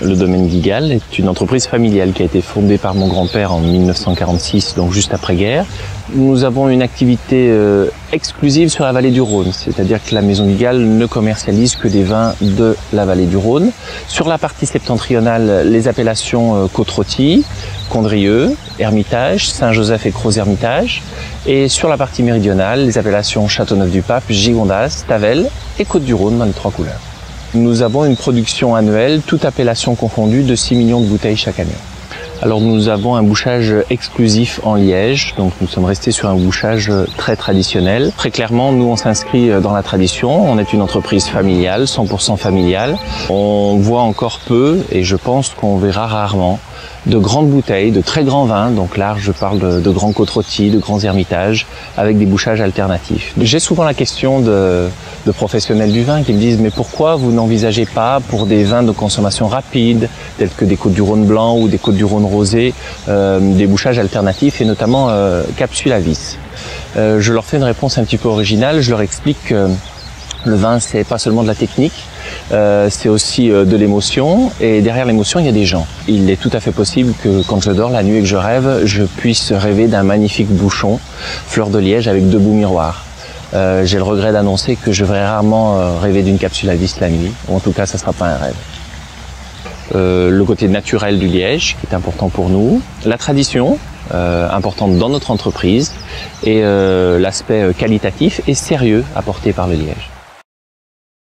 le domaine Guigal est une entreprise familiale qui a été fondée par mon grand-père en 1946, donc juste après-guerre. Nous avons une activité exclusive sur la vallée du Rhône, c'est-à-dire que la maison Guigal ne commercialise que des vins de la vallée du Rhône. Sur la partie septentrionale, les appellations Côte-Rôtie, Condrieu, Hermitage, Saint-Joseph et Crozes-Hermitage. Et sur la partie méridionale, les appellations Châteauneuf-du-Pape, Gigondas, Tavel et Côte-du-Rhône dans les 3 couleurs. Nous avons une production annuelle, toute appellation confondue, de 6 millions de bouteilles chaque année. Alors nous avons un bouchage exclusif en liège, donc nous sommes restés sur un bouchage très traditionnel. Très clairement, nous on s'inscrit dans la tradition, on est une entreprise familiale, 100% familiale. On voit encore peu, et je pense qu'on verra rarement, de grandes bouteilles, de très grands vins, donc là je parle de grands Côte-Rôties, de grands Hermitages, avec des bouchages alternatifs. J'ai souvent la question de professionnels du vin qui me disent « mais pourquoi vous n'envisagez pas pour des vins de consommation rapide, tels que des Côtes-du-Rhône blanc ou des Côtes-du-Rhône rosé, des bouchages alternatifs et notamment capsules à vis ?» Je leur fais une réponse un petit peu originale, je leur explique que le vin c'est pas seulement de la technique, c'est aussi de l'émotion, et derrière l'émotion il y a des gens. Il est tout à fait possible que quand je dors la nuit et que je rêve, je puisse rêver d'un magnifique bouchon fleur de liège avec 2 bouts miroirs. J'ai le regret d'annoncer que je vais rarement rêver d'une capsule à vis la nuit, ou en tout cas ça ne sera pas un rêve. Le côté naturel du liège qui est important pour nous, la tradition importante dans notre entreprise, et l'aspect qualitatif et sérieux apporté par le liège.